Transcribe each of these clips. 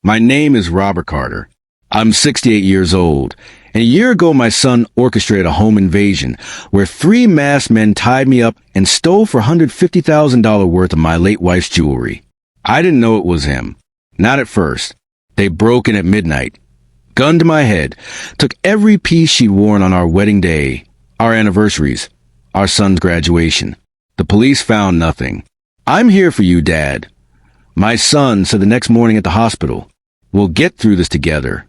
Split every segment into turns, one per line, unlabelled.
My name is Robert Carter. I'm 68 years old, and a year ago my son orchestrated a home invasion where three masked men tied me up and stole for $150,000 worth of my late wife's jewelry. I didn't know it was him. Not at first. They broke in at midnight, gun to my head, took every piece she'd worn on our wedding day, our anniversaries, our son's graduation. The police found nothing. "I'm here for you, Dad." My son said the next morning at the hospital, "We'll get through this together."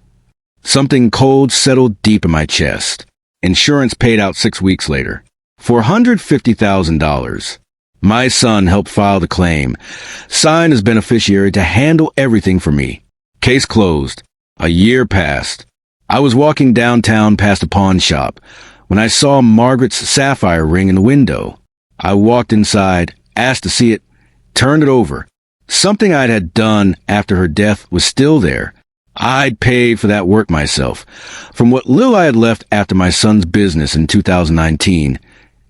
Something cold settled deep in my chest. Insurance paid out 6 weeks later. $450,000. My son helped file the claim, signed as beneficiary to handle everything for me. Case closed. A year passed. I was walking downtown past a pawn shop when I saw Margaret's sapphire ring in the window. I walked inside, asked to see it, turned it over. Something I had done after her death was still there. I'd paid for that work myself. From what little I had left after my son's business in 2019,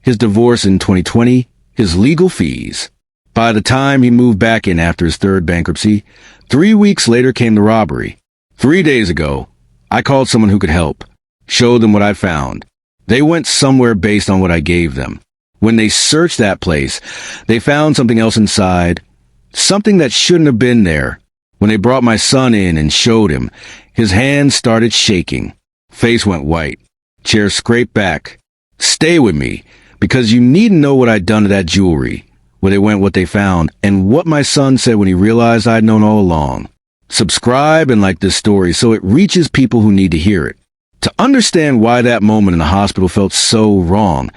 his divorce in 2020, his legal fees. By the time he moved back in after his third bankruptcy, 3 weeks later came the robbery. 3 days ago, I called someone who could help, showed them what I found. They went somewhere based on what I gave them. When they searched that place, they found something else inside, something that shouldn't have been there. When they brought my son in and showed him, his hands started shaking. Face went white. Chair scraped back. "Stay with me, because you need to know what I'd done to that jewelry, where they went, what they found, and what my son said when he realized I'd known all along." Subscribe and like this story so it reaches people who need to hear it. To understand why that moment in the hospital felt so wrong,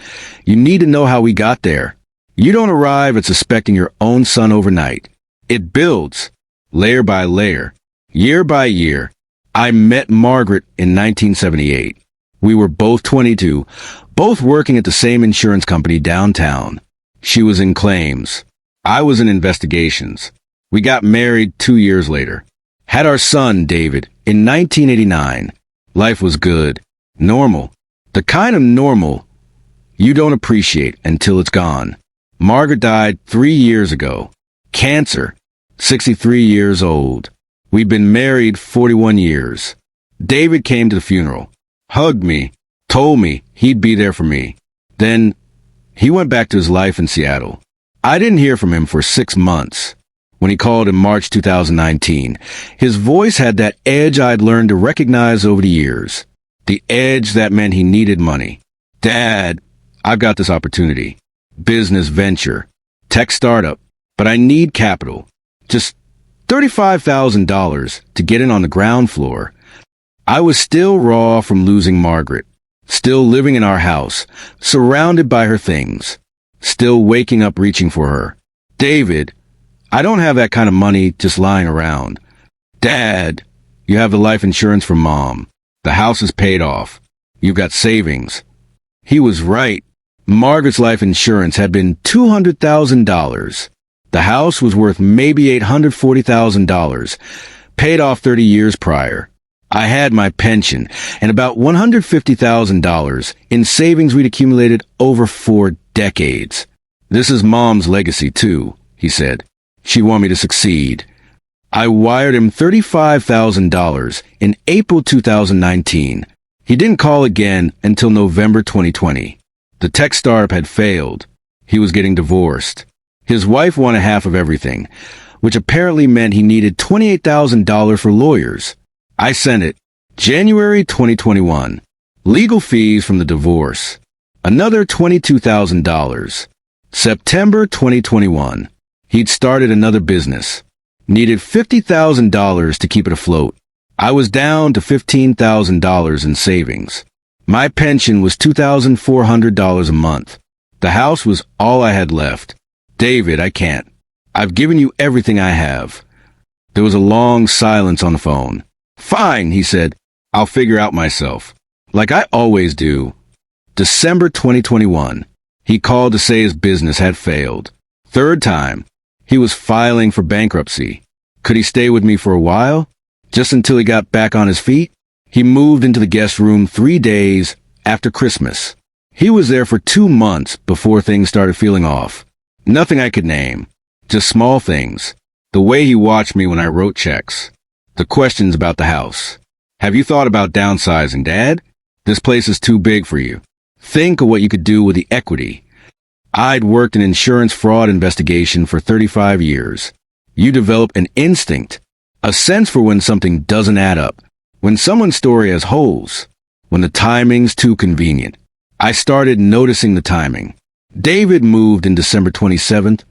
you need to know how we got there. You don't arrive at suspecting your own son overnight. It builds, layer by layer, year by year. I met Margaret in 1978. We were both 22, both working at the same insurance company downtown. She was in claims. I was in investigations. We got married 2 years later. Had our son, David, in 1989. Life was good. Normal. The kind of normal you don't appreciate until it's gone. Margaret died 3 years ago. Cancer. 63 years old. We'd been married 41 years. David came to the funeral, hugged me, told me he'd be there for me. Then he went back to his life in Seattle. I didn't hear from him for 6 months. When he called in March 2019, his voice had that edge I'd learned to recognize over the years. The edge that meant he needed money. "Dad, I've got this opportunity. Business venture. Tech startup. But I need capital. Just $35,000 to get in on the ground floor." I was still raw from losing Margaret. Still living in our house, surrounded by her things. Still waking up reaching for her. "David, I don't have that kind of money just lying around." "Dad, you have the life insurance from Mom. The house is paid off. You've got savings." He was right. Margaret's life insurance had been $200,000. The house was worth maybe $840,000, paid off 30 years prior. I had my pension and about $150,000 in savings we'd accumulated over 4 decades. "This is Mom's legacy too," he said. "She wanted me to succeed." I wired him $35,000 in April 2019. He didn't call again until November 2020. The tech startup had failed. He was getting divorced. His wife wanted half of everything, which apparently meant he needed $28,000 for lawyers. I sent it. January 2021. Legal fees from the divorce. Another $22,000. September 2021. He'd started another business. Needed $50,000 to keep it afloat. I was down to $15,000 in savings. My pension was $2,400 a month. The house was all I had left. "David, I can't. I've given you everything I have." There was a long silence on the phone. "Fine," he said. "I'll figure out myself. Like I always do." December 2021. He called to say his business had failed. Third time. He was filing for bankruptcy. Could he stay with me for a while? Just until he got back on his feet? He moved into the guest room 3 days after Christmas. He was there for 2 months before things started feeling off. Nothing I could name. Just small things. The way he watched me when I wrote checks. The questions about the house. Have you thought about downsizing, Dad? This place is too big for you. Think of what you could do with the equity. I'd worked in insurance fraud investigation for 35 years. You develop an instinct, a sense for when something doesn't add up, when someone's story has holes, when the timing's too convenient. I started noticing the timing. David moved in December 27th,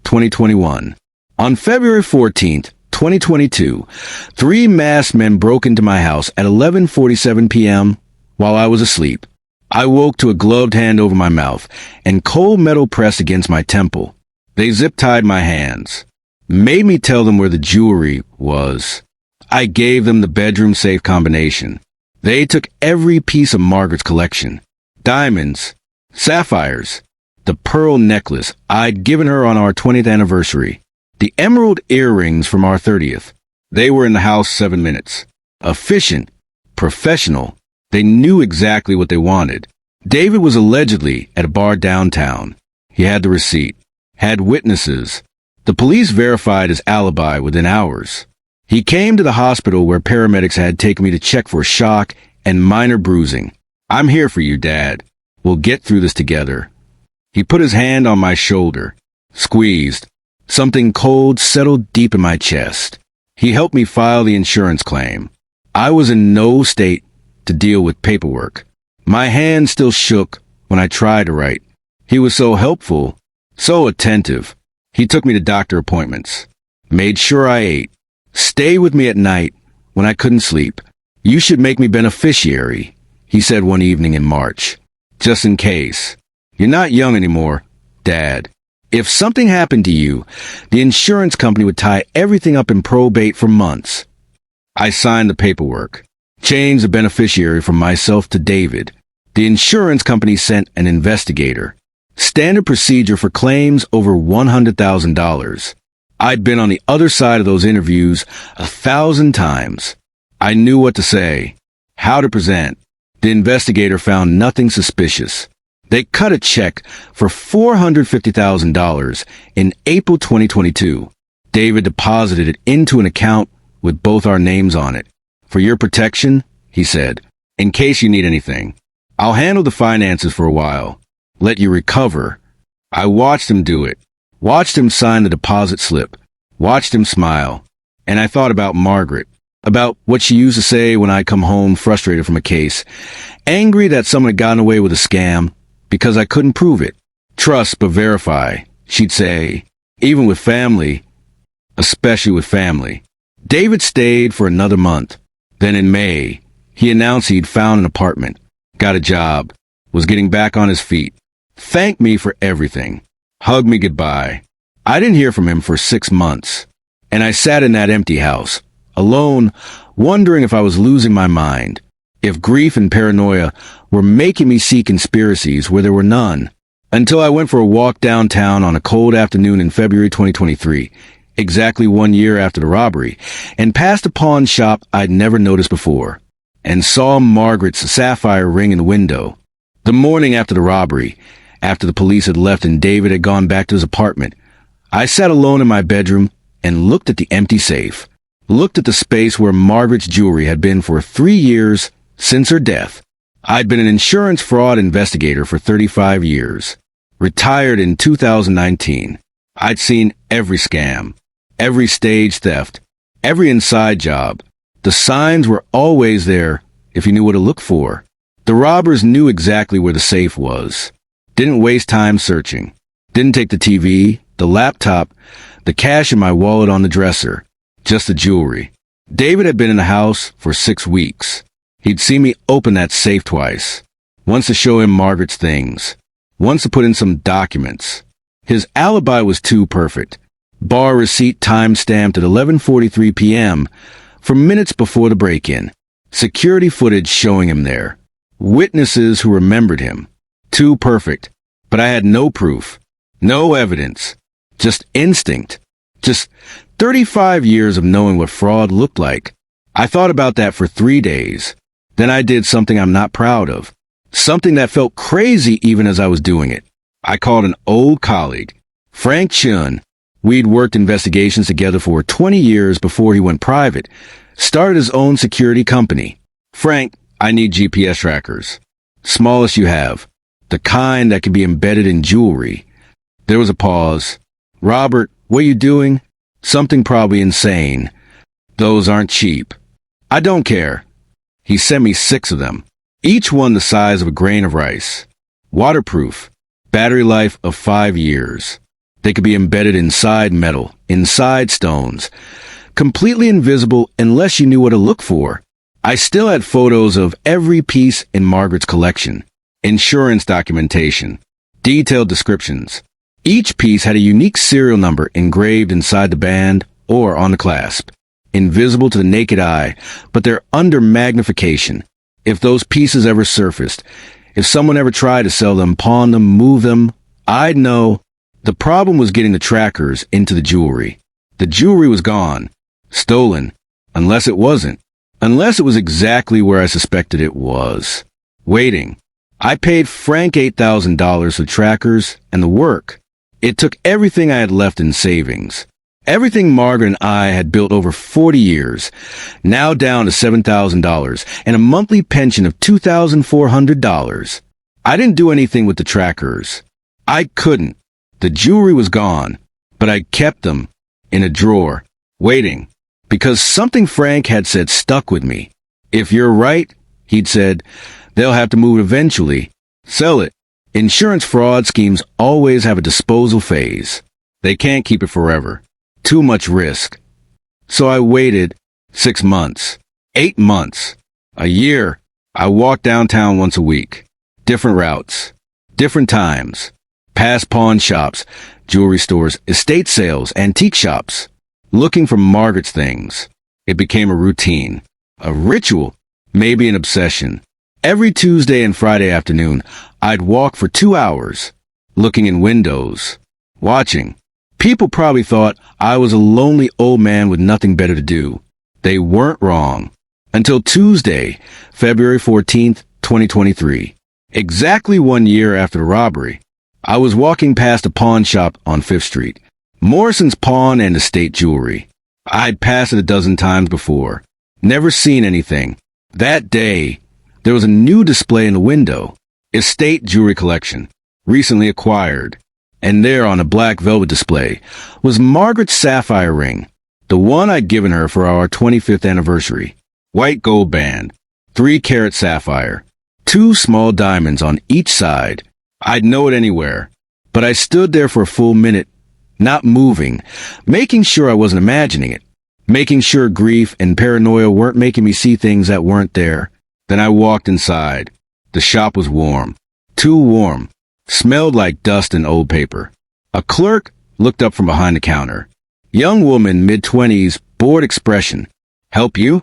2021. On February 14th, 2022, 3 masked men broke into my house at 11:47 p.m. while I was asleep. I woke to a gloved hand over my mouth and cold metal pressed against my temple. They zip-tied my hands, made me tell them where the jewelry was. I gave them the bedroom safe combination. They took every piece of Margaret's collection. Diamonds, sapphires, the pearl necklace I'd given her on our 20th anniversary, the emerald earrings from our 30th. They were in the house 7 minutes. Efficient, professional. They knew exactly what they wanted. David was allegedly at a bar downtown. He had the receipt, had witnesses. The police verified his alibi within hours. He came to the hospital where paramedics had taken me to check for shock and minor bruising. I'm here for you, Dad. We'll get through this together. He put his hand on my shoulder, squeezed. Something cold settled deep in my chest. He helped me file the insurance claim. I was in no state to deal with paperwork. My hand still shook when I tried to write. He was so helpful, so attentive. He took me to doctor appointments, made sure I ate, stayed with me at night when I couldn't sleep. You should make me beneficiary, he said one evening in March. Just in case. You're not young anymore, Dad. If something happened to you, the insurance company would tie everything up in probate for months. I signed the paperwork, changed the beneficiary from myself to David. The insurance company sent an investigator. Standard procedure for claims over $100,000. I'd been on the other side of those interviews 1,000 times. I knew what to say, how to present. The investigator found nothing suspicious. They cut a check for $450,000 in April 2022. David deposited it into an account with both our names on it. For your protection, he said, in case you need anything. I'll handle the finances for a while. Let you recover. I watched him do it. Watched him sign the deposit slip. Watched him smile. And I thought about Margaret. About what she used to say when I come home frustrated from a case. Angry that someone had gotten away with a scam. Because I couldn't prove it. Trust but verify, she'd say, even with family, especially with family. David stayed for another month. Then in May, he announced he'd found an apartment, got a job, was getting back on his feet, thanked me for everything, hugged me goodbye. I didn't hear from him for 6 months, and I sat in that empty house, alone, wondering if I was losing my mind. If grief and paranoia were making me see conspiracies where there were none, until I went for a walk downtown on a cold afternoon in February 2023, exactly 1 year after the robbery, and passed a pawn shop I'd never noticed before, and saw Margaret's sapphire ring in the window. The morning after the robbery, after the police had left and David had gone back to his apartment, I sat alone in my bedroom and looked at the empty safe, looked at the space where Margaret's jewelry had been for 3 years since her death. I'd been an insurance fraud investigator for 35 years. Retired in 2019. I'd seen every scam, every stage theft, every inside job. The signs were always there if you knew what to look for. The robbers knew exactly where the safe was. Didn't waste time searching. Didn't take the TV, the laptop, the cash in my wallet on the dresser. Just the jewelry. David had been in the house for 6 weeks. He'd seen me open that safe twice. Once to show him Margaret's things. Once to put in some documents. His alibi was too perfect. Bar receipt time-stamped at 11:43 p.m. for minutes before the break-in. Security footage showing him there. Witnesses who remembered him. Too perfect. But I had no proof. No evidence. Just instinct. Just 35 years of knowing what fraud looked like. I thought about that for 3 days. Then I did something I'm not proud of. Something that felt crazy even as I was doing it. I called an old colleague, Frank Chun. We'd worked investigations together for 20 years before he went private. Started his own security company. Frank, I need GPS trackers. Smallest you have. The kind that can be embedded in jewelry. There was a pause. Robert, what are you doing? Something probably insane. Those aren't cheap. I don't care. He sent me 6 of them. Each one the size of a grain of rice. Waterproof. Battery life of 5 years. They could be embedded inside metal, inside stones. Completely invisible unless you knew what to look for. I still had photos of every piece in Margaret's collection. Insurance documentation. Detailed descriptions. Each piece had a unique serial number engraved inside the band or on the clasp. Invisible to the naked eye, but they're under magnification. If those pieces ever surfaced, if someone ever tried to sell them, pawn them, move them, I'd know. The problem was getting the trackers into the jewelry. The jewelry was gone. Stolen. Unless it wasn't. Unless it was exactly where I suspected it was. Waiting. I paid Frank $8,000 for trackers and the work. It took everything I had left in savings. Everything Margaret and I had built over 40 years, now down to $7,000 and a monthly pension of $2,400. I didn't do anything with the trackers. I couldn't. The jewelry was gone, but I kept them in a drawer, waiting, because something Frank had said stuck with me. If you're right, he'd said, they'll have to move eventually. Sell it. Insurance fraud schemes always have a disposal phase. They can't keep it forever. Too much risk. So I waited 6 months, 8 months, a year. I walked downtown once a week. Different routes, different times. Past pawn shops, jewelry stores, estate sales, antique shops. Looking for Margaret's things. It became a routine, a ritual, maybe an obsession. Every Tuesday and Friday afternoon, I'd walk for 2 hours, looking in windows, watching. People probably thought I was a lonely old man with nothing better to do. They weren't wrong. Until Tuesday, February 14th, 2023. Exactly 1 year after the robbery, I was walking past a pawn shop on 5th Street. Morrison's Pawn and Estate Jewelry. I'd passed it a dozen times before. Never seen anything. That day, there was a new display in the window. Estate Jewelry Collection. Recently acquired. And there on a black velvet display was Margaret's sapphire ring. The one I'd given her for our 25th anniversary. White gold band. 3-carat sapphire. 2 small diamonds on each side. I'd know it anywhere. But I stood there for a full minute, not moving, making sure I wasn't imagining it, making sure grief and paranoia weren't making me see things that weren't there. Then I walked inside. The shop was warm. Too warm. Smelled like dust and old paper. A clerk looked up from behind the counter. Young woman, mid-20s, bored expression. Help you?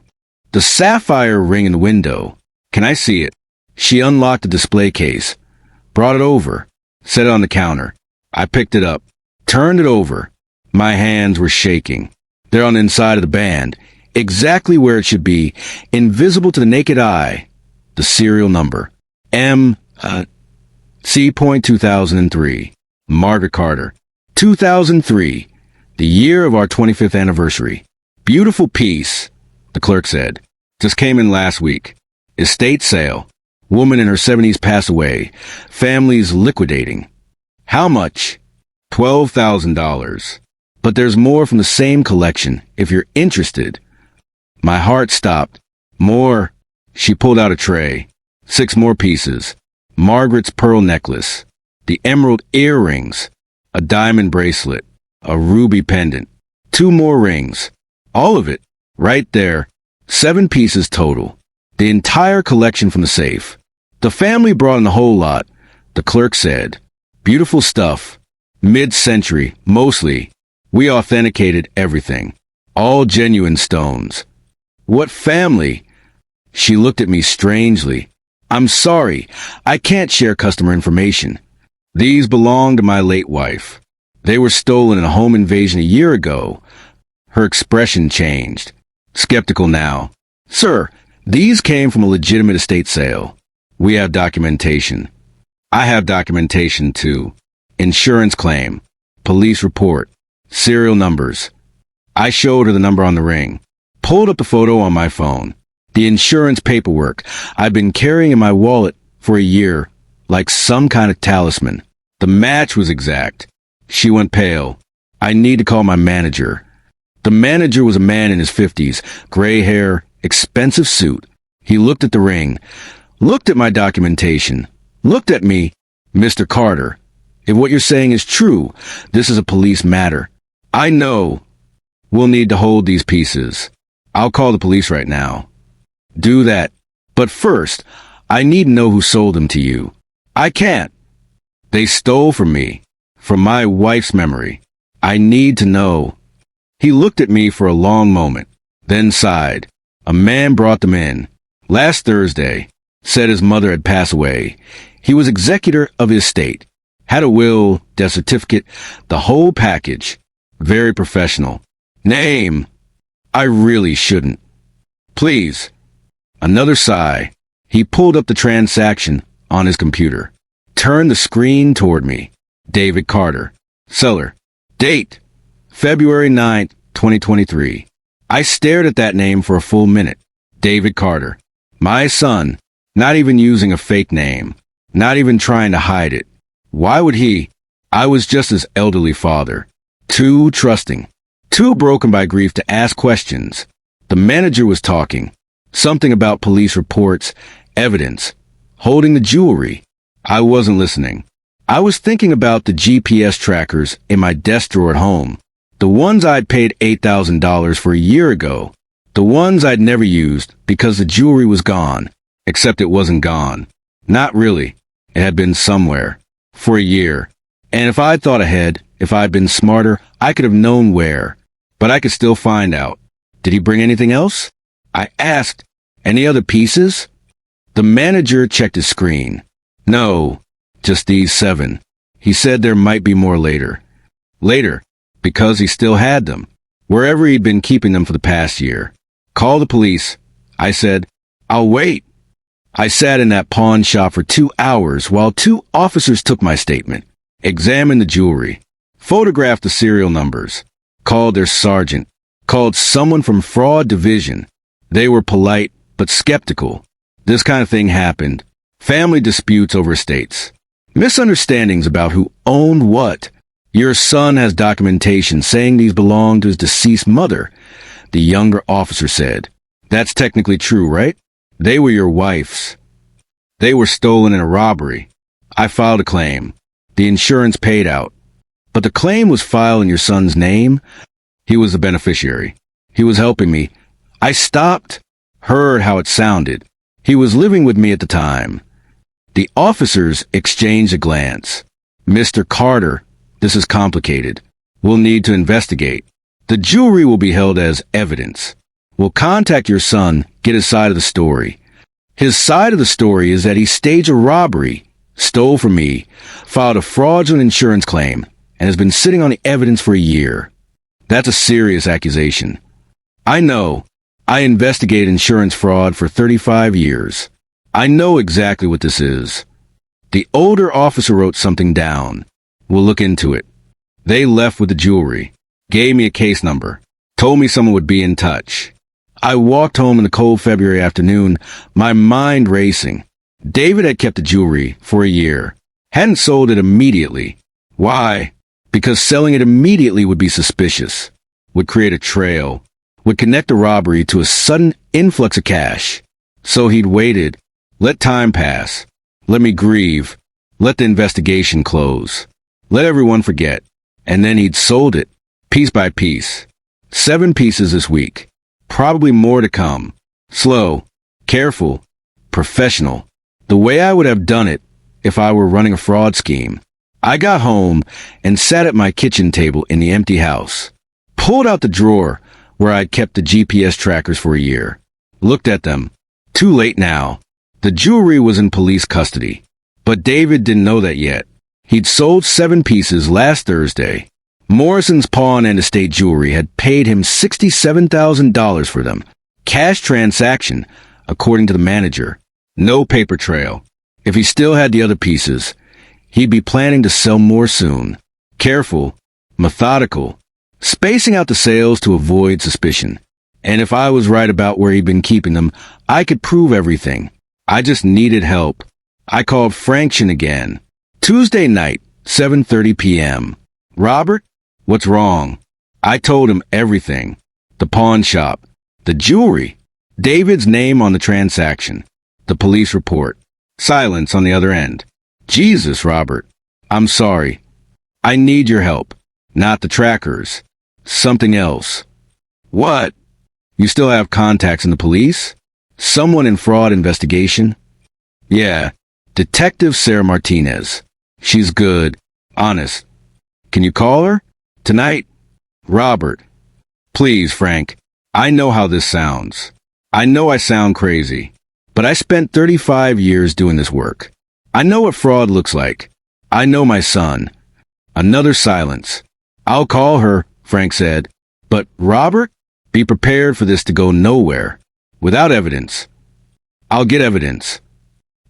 The sapphire ring in the window. Can I see it? She unlocked the display case. Brought it over. Set it on the counter. I picked it up. Turned it over. My hands were shaking. They're on the inside of the band. Exactly where it should be. Invisible to the naked eye. The serial number. C. 2003. Margaret Carter. 2003. The year of our 25th anniversary. Beautiful piece, the clerk said. Just came in last week. Estate sale. Woman in her 70s passed away. Family's liquidating. How much? $12,000. But there's more from the same collection, if you're interested. My heart stopped. More. She pulled out a tray. 6 more pieces. Margaret's pearl necklace. The emerald earrings. A diamond bracelet. A ruby pendant. 2 more rings. All of it. Right there. 7 pieces total. The entire collection from the safe. The family brought in the whole lot, the clerk said. Beautiful stuff. Mid-century, mostly. We authenticated everything. All genuine stones. What family? She looked at me strangely. I'm sorry, I can't share customer information. These belong to my late wife. They were stolen in a home invasion a year ago. Her expression changed. Skeptical now. Sir, these came from a legitimate estate sale. We have documentation. I have documentation too. Insurance claim. Police report. Serial numbers. I showed her the number on the ring. Pulled up the photo on my phone. The insurance paperwork I'd been carrying in my wallet for a year, like some kind of talisman. The match was exact. She went pale. I need to call my manager. The manager was a man in his 50s, gray hair, expensive suit. He looked at the ring, looked at my documentation, looked at me. Mr. Carter, if what you're saying is true, this is a police matter. I know. We'll need to hold these pieces. I'll call the police right now. Do that. But first, I need to know who sold them to you. I can't. They stole from me, from my wife's memory. I need to know. He looked at me for a long moment, then sighed. A man brought them in. Last Thursday. Said his mother had passed away. He was executor of his estate. Had a will, death certificate, the whole package. Very professional. Name. I really shouldn't. Please. Another sigh. He pulled up the transaction on his computer. Turned the screen toward me. David Carter. Seller. Date. February 9th, 2023. I stared at that name for a full minute. David Carter. My son. Not even using a fake name. Not even trying to hide it. Why would he? I was just his elderly father. Too trusting. Too broken by grief to ask questions. The manager was talking. Something about police reports, evidence, holding the jewelry. I wasn't listening. I was thinking about the GPS trackers in my desk drawer at home. The ones I'd paid $8,000 for a year ago. The ones I'd never used because the jewelry was gone. Except it wasn't gone. Not really. It had been somewhere. For a year. And if I'd thought ahead, if I'd been smarter, I could have known where. But I could still find out. Did he bring anything else? I asked. Any other pieces? The manager checked his screen. No. Just these 7. He said there might be more later. Later. Because he still had them. Wherever he'd been keeping them for the past year. Call the police. I said, I'll wait. I sat in that pawn shop for 2 hours while 2 officers took my statement, examined the jewelry, photographed the serial numbers, called their sergeant, called someone from fraud division. They were polite, but skeptical. This kind of thing happened. Family disputes over estates. Misunderstandings about who owned what. Your son has documentation saying these belong to his deceased mother, the younger officer said. That's technically true, right? They were your wife's. They were stolen in a robbery. I filed a claim. The insurance paid out. But the claim was filed in your son's name. He was the beneficiary. He was helping me. I stopped, heard how it sounded. He was living with me at the time. The officers exchanged a glance. Mr. Carter, this is complicated. We'll need to investigate. The jewelry will be held as evidence. We'll contact your son, get his side of the story. His side of the story is that he staged a robbery, stole from me, filed a fraudulent insurance claim, and has been sitting on the evidence for a year. That's a serious accusation. I know. I investigated insurance fraud for 35 years. I know exactly what this is. The older officer wrote something down. We'll look into it. They left with the jewelry, gave me a case number, told me someone would be in touch. I walked home in the cold February afternoon, my mind racing. David had kept the jewelry for a year, hadn't sold it immediately. Why? Because selling it immediately would be suspicious, would create a trail, would connect the robbery to a sudden influx of cash. So he'd waited, let time pass, let me grieve, let the investigation close, let everyone forget, and then he'd sold it, piece by piece. 7 pieces this week. Probably more to come. Slow, careful, professional. The way I would have done it if I were running a fraud scheme. I got home and sat at my kitchen table in the empty house. Pulled out the drawer where I'd kept the GPS trackers for a year. Looked at them. Too late now. The jewelry was in police custody. But David didn't know that yet. He'd sold 7 pieces last Thursday. Morrison's pawn and estate jewelry had paid him $67,000 for them. Cash transaction, according to the manager. No paper trail. If he still had the other pieces, he'd be planning to sell more soon. Careful, methodical, spacing out the sales to avoid suspicion. And if I was right about where he'd been keeping them, I could prove everything. I just needed help. I called Frankchen again. Tuesday night, 7:30 p.m. Robert, what's wrong? I told him everything. The pawn shop, the jewelry, David's name on the transaction, the police report. Silence on the other end. Jesus, Robert. I'm sorry. I need your help. Not the trackers. Something else. What? You still have contacts in the police? Someone in fraud investigation? Yeah. Detective Sarah Martinez. She's good. Honest. Can you call her? Tonight? Robert. Please, Frank. I know how this sounds. I know I sound crazy. But I spent 35 years doing this work. I know what fraud looks like. I know my son. Another silence. I'll call her, Frank said. But, Robert, be prepared for this to go nowhere. Without evidence. I'll get evidence.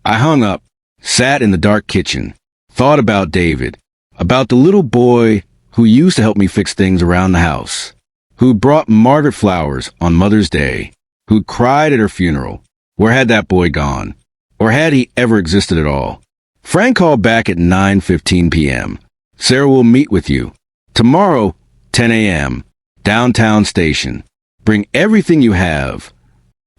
I hung up, sat in the dark kitchen, thought about David, about the little boy who used to help me fix things around the house, who brought Margaret flowers on Mother's Day, who cried at her funeral. Where had that boy gone? Or had he ever existed at all? Frank called back at 9:15 p.m. Sarah will meet with you. Tomorrow, 10 a.m., downtown station. Bring everything you have.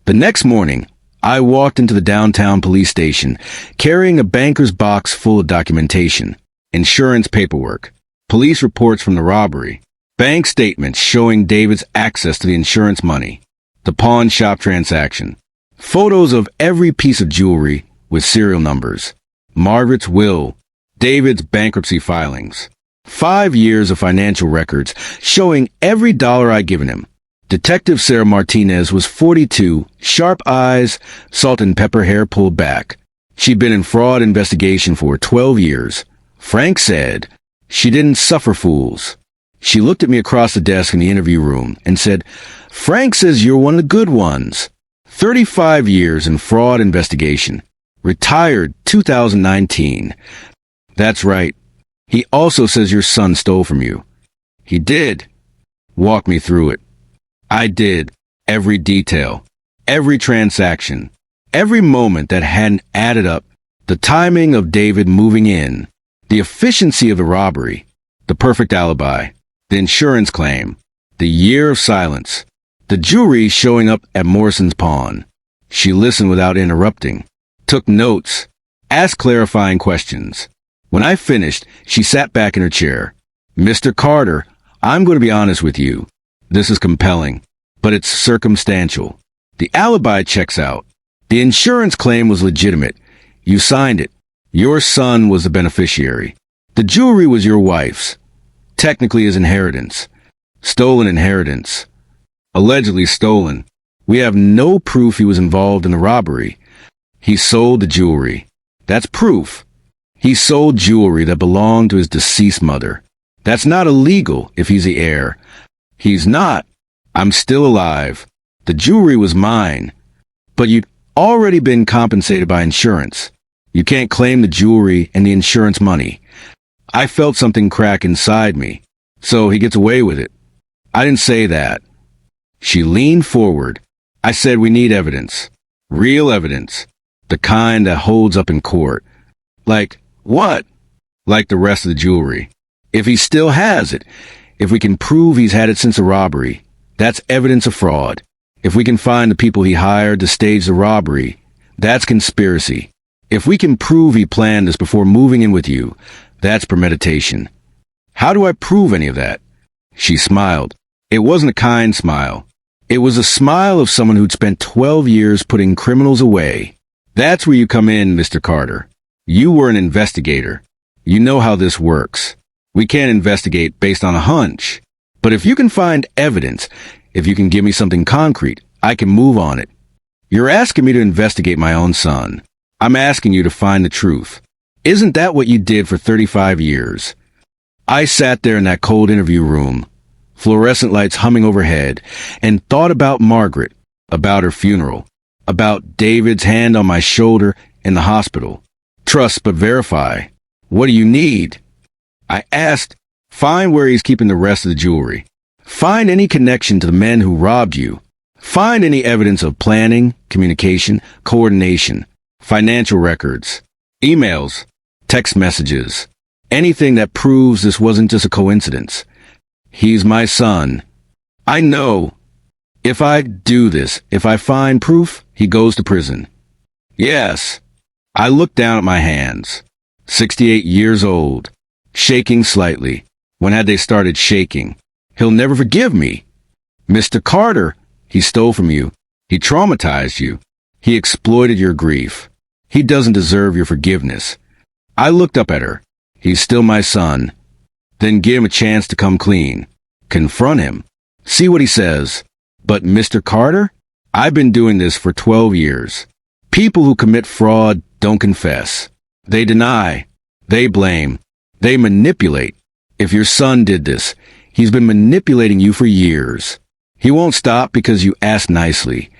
The next morning, I walked into the downtown police station, carrying a banker's box full of documentation, insurance paperwork, police reports from the robbery, bank statements showing David's access to the insurance money, the pawn shop transaction, photos of every piece of jewelry with serial numbers, Margaret's will, David's bankruptcy filings, 5 years of financial records showing every dollar I'd given him. Detective Sarah Martinez was 42, sharp eyes, salt and pepper hair pulled back. She'd been in fraud investigation for 12 years. Frank said she didn't suffer fools. She looked at me across the desk in the interview room and said, Frank says you're one of the good ones. 35 years in fraud investigation. Retired 2019. That's right. He also says your son stole from you. He did. Walk me through it. I did. Every detail. Every transaction. Every moment that hadn't added up. The timing of David moving in. The efficiency of the robbery. The perfect alibi. The insurance claim. The year of silence. The jewelry showing up at Morrison's pawn. She listened without interrupting. Took notes. Asked clarifying questions. When I finished, she sat back in her chair. Mr. Carter, I'm going to be honest with you. This is compelling, but it's circumstantial. The alibi checks out. The insurance claim was legitimate. You signed it. Your son was the beneficiary. The jewelry was your wife's. Technically his inheritance. Stolen inheritance. Allegedly stolen. We have no proof he was involved in the robbery. He sold the jewelry. That's proof. He sold jewelry that belonged to his deceased mother. That's not illegal if he's the heir. He's not. I'm still alive. The jewelry was mine. But you'd already been compensated by insurance. You can't claim the jewelry and the insurance money. I felt something crack inside me. So he gets away with it. I didn't say that. She leaned forward. I said we need evidence. Real evidence. The kind that holds up in court. Like what? Like the rest of the jewelry. If he still has it, if we can prove he's had it since the robbery, that's evidence of fraud. If we can find the people he hired to stage the robbery, that's conspiracy. If we can prove he planned this before moving in with you, that's premeditation. How do I prove any of that? She smiled. It wasn't a kind smile. It was a smile of someone who'd spent 12 years putting criminals away. That's where you come in, Mr. Carter. You were an investigator. You know how this works. We can't investigate based on a hunch. But if you can find evidence, if you can give me something concrete, I can move on it. You're asking me to investigate my own son. I'm asking you to find the truth. Isn't that what you did for 35 years? I sat there in that cold interview room, fluorescent lights humming overhead, and thought about Margaret, about her funeral, about David's hand on my shoulder in the hospital. Trust but verify. What do you need? I asked, find where he's keeping the rest of the jewelry. Find any connection to the men who robbed you. Find any evidence of planning, communication, coordination, financial records, emails, text messages, anything that proves this wasn't just a coincidence. He's my son. I know. If I do this, if I find proof, he goes to prison. Yes. I looked down at my hands. 68 years old. Shaking slightly. When had they started shaking? He'll never forgive me. Mr. Carter, he stole from you. He traumatized you. He exploited your grief. He doesn't deserve your forgiveness. I looked up at her. He's still my son. Then give him a chance to come clean. Confront him. See what he says. But Mr. Carter, I've been doing this for 12 years. People who commit fraud don't confess. They deny. They blame. They manipulate. If your son did this, he's been manipulating you for years. He won't stop because you asked nicely.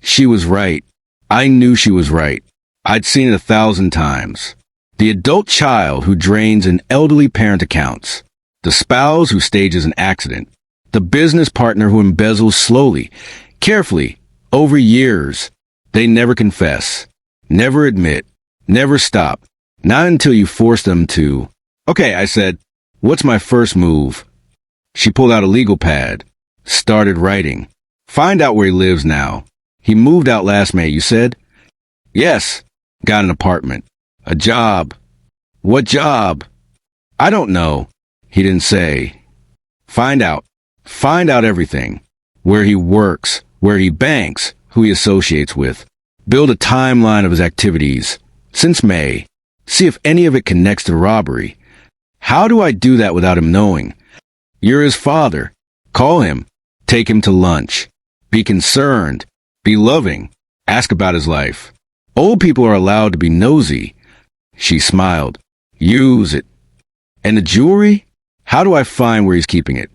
She was right. I knew she was right. I'd seen it 1,000 times. The adult child who drains an elderly parent accounts. The spouse who stages an accident. The business partner who embezzles slowly, carefully, over years. They never confess. Never admit. Never stop. Not until you force them to. Okay, I said, what's my first move? She pulled out a legal pad. Started writing. Find out where he lives now. He moved out last May, you said? Yes. Got an apartment. A job. What job? I don't know. He didn't say. Find out. Find out everything. Where he works, where he banks, who he associates with. Build a timeline of his activities. Since May. See if any of it connects to robbery. How do I do that without him knowing? You're his father. Call him. Take him to lunch. Be concerned. Be loving. Ask about his life. Old people are allowed to be nosy. She smiled. Use it. And the jewelry? How do I find where he's keeping it?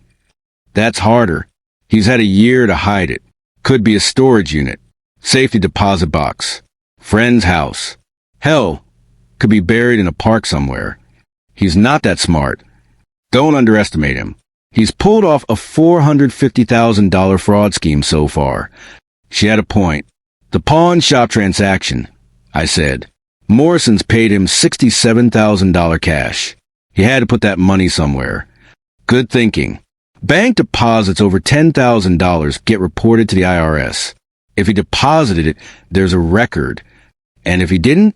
That's harder. He's had a year to hide it. Could be a storage unit. Safety deposit box. Friend's house. Hell, could be buried in a park somewhere. He's not that smart. Don't underestimate him. He's pulled off a $450,000 fraud scheme so far. She had a point. The pawn shop transaction, I said. Morrison's paid him $67,000 cash. He had to put that money somewhere. Good thinking. Bank deposits over $10,000 get reported to the IRS. If he deposited it, there's a record. And if he didn't,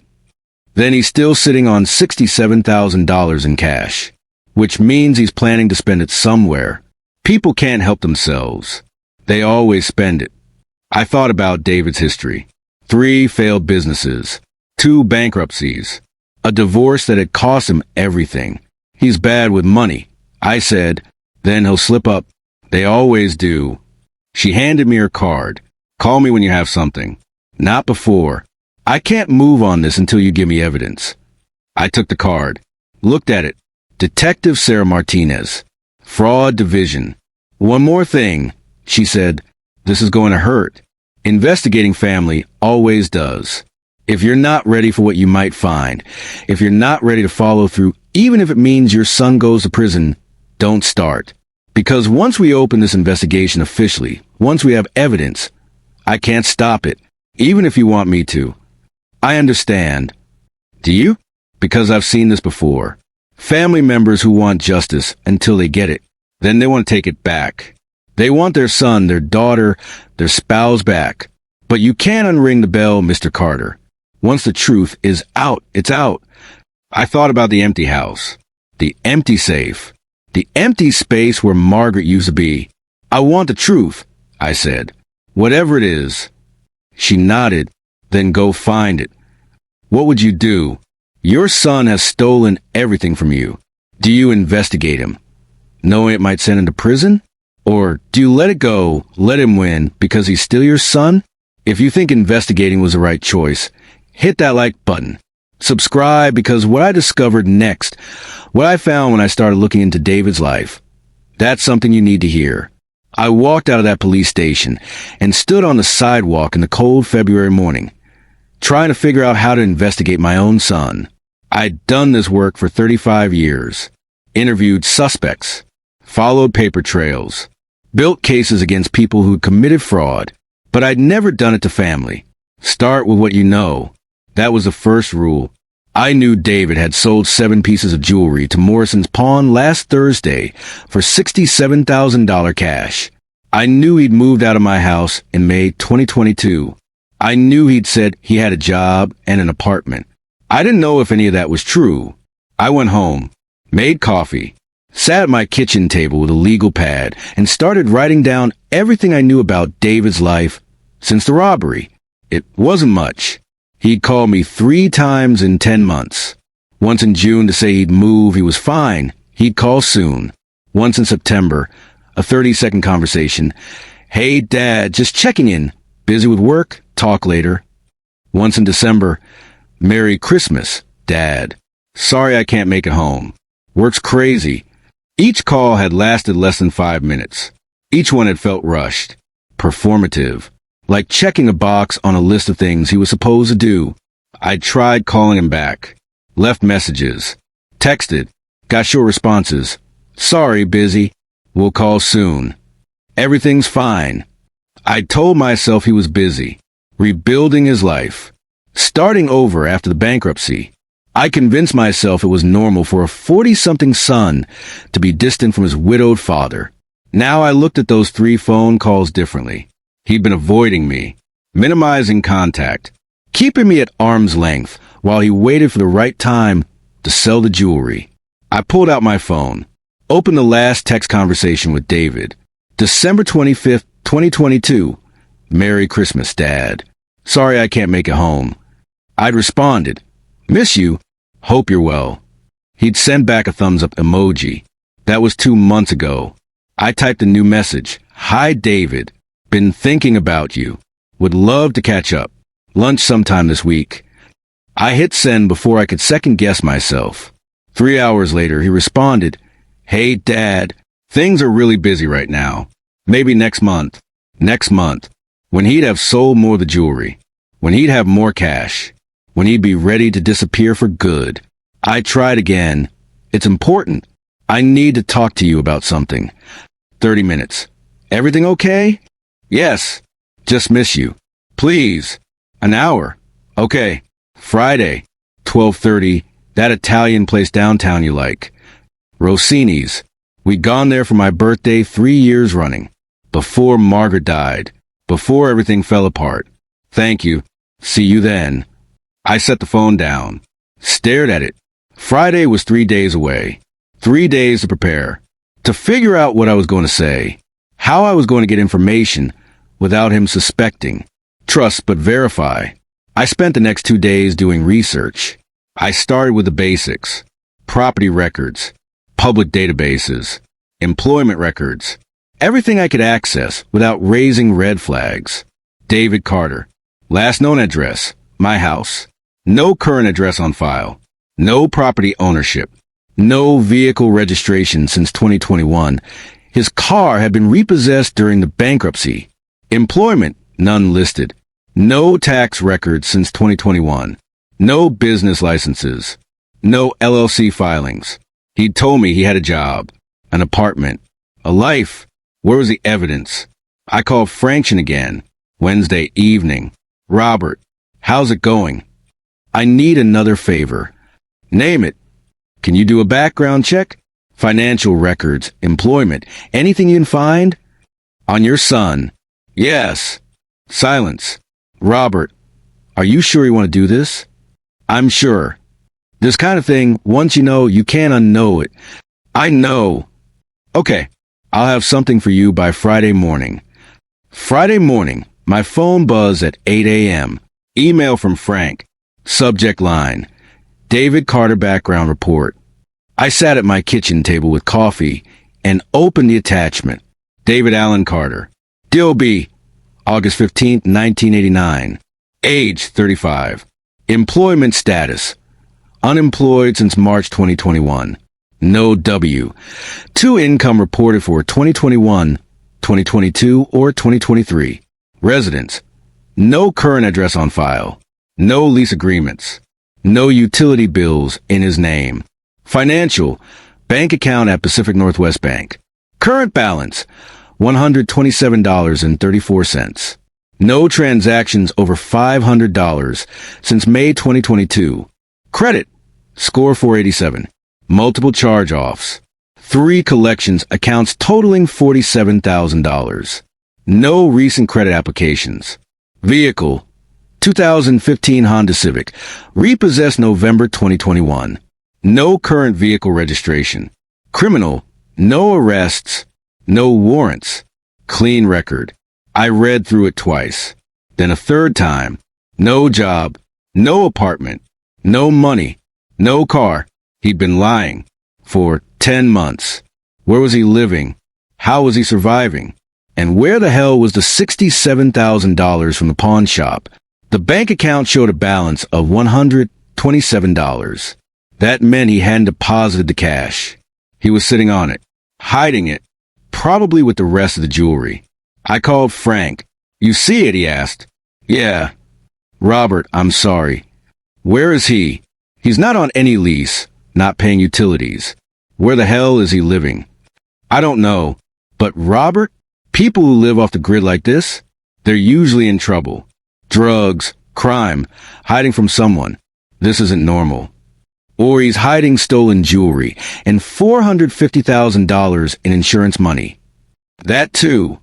then he's still sitting on $67,000 in cash, which means he's planning to spend it somewhere. People can't help themselves. They always spend it. I thought about David's history. 3 failed businesses, 2 bankruptcies, a divorce that had cost him everything. He's bad with money. I said, then he'll slip up. They always do. She handed me her card. Call me when you have something. Not before. I can't move on this until you give me evidence. I took the card. Looked at it. Detective Sarah Martinez. Fraud Division. One more thing, she said. This is going to hurt. Investigating family always does. If you're not ready for what you might find, if you're not ready to follow through, even if it means your son goes to prison, don't start. Because once we open this investigation officially, once we have evidence, I can't stop it, even if you want me to. I understand. Do you? Because I've seen this before. Family members who want justice until they get it. Then they want to take it back. They want their son, their daughter, their spouse back. But you can't unring the bell, Mr. Carter. Once the truth is out, it's out. I thought about the empty house, the empty safe, the empty space where Margaret used to be. I want the truth, I said. Whatever it is. She nodded. Then go find it. What would you do? Your son has stolen everything from you. Do you investigate him, knowing it might send him to prison? Or do you let it go, let him win, because he's still your son? If you think investigating was the right choice, hit that like button. Subscribe, because what I discovered next, what I found when I started looking into David's life, that's something you need to hear. I walked out of that police station and stood on the sidewalk in the cold February morning, trying to figure out how to investigate my own son. I'd done this work for 35 years, interviewed suspects, followed paper trails, built cases against people who committed fraud, but I'd never done it to family. Start with what you know. That was the first rule. I knew David had sold 7 pieces of jewelry to Morrison's pawn last Thursday for $67,000 cash. I knew he'd moved out of my house in May 2022. I knew he'd said he had a job and an apartment. I didn't know if any of that was true. I went home, made coffee, sat at my kitchen table with a legal pad, and started writing down everything I knew about David's life since the robbery. It wasn't much. He'd called me 3 times in 10 months. Once in June to say he'd move, he was fine. He'd call soon. Once in September, a 30-second conversation. Hey, Dad, just checking in. Busy with work? Talk later. Once in December, Merry Christmas, Dad. Sorry I can't make it home. Work's crazy. Each call had lasted less than 5 minutes. Each one had felt rushed. Performative. Like checking a box on a list of things he was supposed to do. I tried calling him back. Left messages. Texted. Got short responses. Sorry, busy. We'll call soon. Everything's fine. I told myself he was busy. Rebuilding his life. Starting over after the bankruptcy. I convinced myself it was normal for a 40-something son to be distant from his widowed father. Now I looked at those 3 phone calls differently. He'd been avoiding me, minimizing contact, keeping me at arm's length while he waited for the right time to sell the jewelry. I pulled out my phone, opened the last text conversation with David. December 25th, 2022. Merry Christmas, Dad. Sorry I can't make it home. I'd responded, miss you. Hope you're well. He'd send back a thumbs-up emoji. That was 2 months ago. I typed a new message. Hi, David. Been thinking about you. Would love to catch up. Lunch sometime this week. I hit send before I could second-guess myself. 3 hours later, he responded, Hey, Dad. Things are really busy right now. Maybe next month. Next month. When he'd have sold more of the jewelry. When he'd have more cash. When he'd be ready to disappear for good. I tried again. It's important. I need to talk to you about something. 30 minutes. Everything okay? Yes. Just miss you. Please. An hour. Okay. Friday. 12:30. That Italian place downtown you like. Rossini's. We'd gone there for my birthday 3 years running. Before Margaret died. Before everything fell apart. Thank you. See you then. I set the phone down. Stared at it. Friday was 3 days away. 3 days to prepare. To figure out what I was going to say. How I was going to get information without him suspecting. Trust but verify. I spent the next 2 days doing research. I started with the basics. Property records. Public databases. Employment records. Everything I could access without raising red flags. David Carter. Last known address. My house. No current address on file. No property ownership. No vehicle registration since 2021. His car had been repossessed during the bankruptcy. Employment, none listed. No tax records since 2021. No business licenses. No LLC filings. He'd told me he had a job, an apartment, a life. Where was the evidence? I called Frankson again. Wednesday evening. Robert, how's it going? I need another favor. Name it. Can you do a background check? Financial records, employment, anything you can find? On your son. Yes. Silence. Robert, are you sure you want to do this? I'm sure. This kind of thing, once you know, you can't unknow it. I know. Okay, I'll have something for you by Friday morning. Friday morning, my phone buzzed at 8 a.m. Email from Frank. Subject line. David Carter background report. I sat at my kitchen table with coffee and opened the attachment. David Allen Carter. Dilby, August 15, 1989. Age, 35. Employment status. Unemployed since March 2021. No W. 2 income reported for 2021, 2022, or 2023. Residence. No current address on file. No lease agreements. No utility bills in his name. Financial. Bank account at Pacific Northwest Bank. Current balance. $127.34. No transactions over $500 since May 2022. Credit. Score 487. Multiple charge-offs. 3 collections accounts totaling $47,000. No recent credit applications. Vehicle. 2015 Honda Civic. Repossessed November 2021. No current vehicle registration. Criminal. No arrests. No warrants. Clean record. I read through it twice. Then a third time. No job. No apartment. No money. No car. He'd been lying. For 10 months. Where was he living? How was he surviving? And where the hell was the $67,000 from the pawn shop? The bank account showed a balance of $127. That meant he hadn't deposited the cash. He was sitting on it, hiding it, probably with the rest of the jewelry. I called Frank. You see it, he asked. Yeah. Robert, I'm sorry. Where is he? He's not on any lease, not paying utilities. Where the hell is he living? I don't know. But Robert, people who live off the grid like this, they're usually in trouble. Drugs, crime, hiding from someone. This isn't normal. Or he's hiding stolen jewelry and $450,000 in insurance money. That too.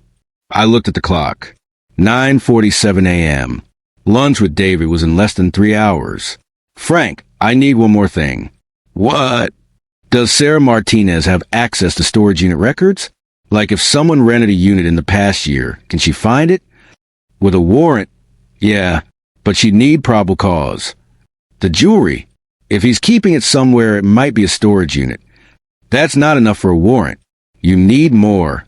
I looked at the clock. 9:47 a.m. Lunch with David was in less than 3 hours. Frank, I need one more thing. What? Does Sarah Martinez have access to storage unit records? Like if someone rented a unit in the past year, can she find it? With a warrant? Yeah, but she'd need probable cause. The jewelry. If he's keeping it somewhere, it might be a storage unit. That's not enough for a warrant. You need more.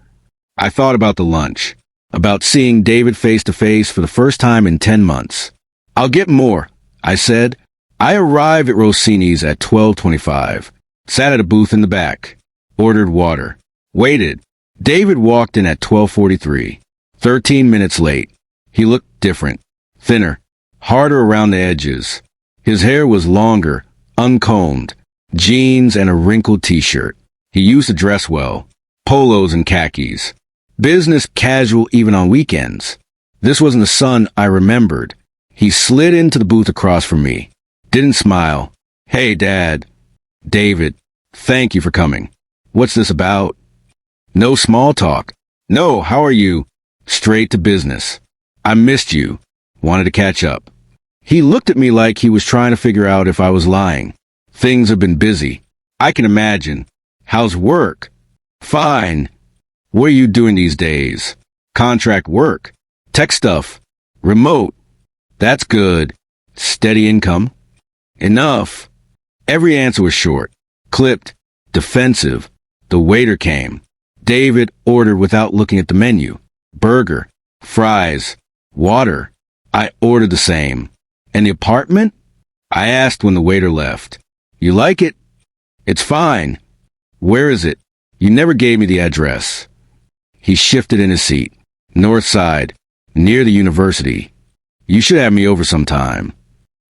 I thought about the lunch. About seeing David face to face for the first time in 10 months. I'll get more, I said. I arrived at Rossini's at 12:25. Sat at a booth in the back. Ordered water. Waited. David walked in at 12:43. 13 minutes late. He looked different. Thinner. Harder around the edges. His hair was longer, uncombed. Jeans and a wrinkled t-shirt. He used to dress well. Polos and khakis. Business casual even on weekends. This wasn't the son I remembered. He slid into the booth across from me. Didn't smile. Hey, Dad. David, thank you for coming. What's this about? No small talk. No, how are you? Straight to business. I missed you. Wanted to catch up. He looked at me like he was trying to figure out if I was lying. Things have been busy. I can imagine. How's work? Fine. What are you doing these days? Contract work. Tech stuff. Remote. That's good. Steady income. Enough. Every answer was short. Clipped. Defensive. The waiter came. David ordered without looking at the menu. Burger. Fries. Water. I ordered the same. And the apartment? I asked when the waiter left. You like it? It's fine. Where is it? You never gave me the address. He shifted in his seat. North side. Near the university. You should have me over sometime.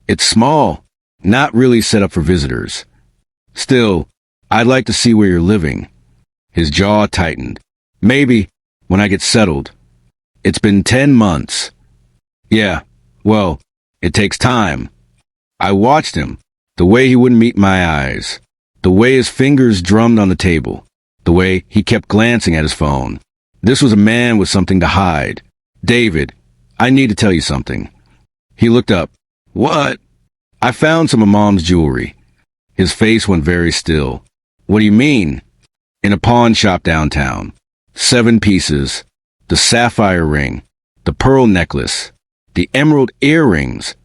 It's small. Not really set up for visitors. Still, I'd like to see where you're living. His jaw tightened. Maybe, when I get settled. It's been 10 months. Yeah, well, it takes time. I watched him. The way he wouldn't meet my eyes. The way his fingers drummed on the table. The way he kept glancing at his phone. This was a man with something to hide. David, I need to tell you something. He looked up. What? I found some of Mom's jewelry. His face went very still. What do you mean? In a pawn shop downtown. 7 pieces. The sapphire ring. The pearl necklace. The emerald earrings.